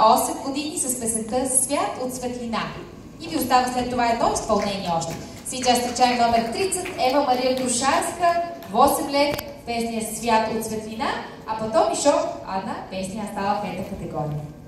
8 години с песента "Свят от светлина". И ви остава след това едно изпълнение още. Сейчас встречаем номер 30, Ева Мария Грушарска, 8 лет, песня "Свят от светлина", а потом еще одна песня остала в этой категории.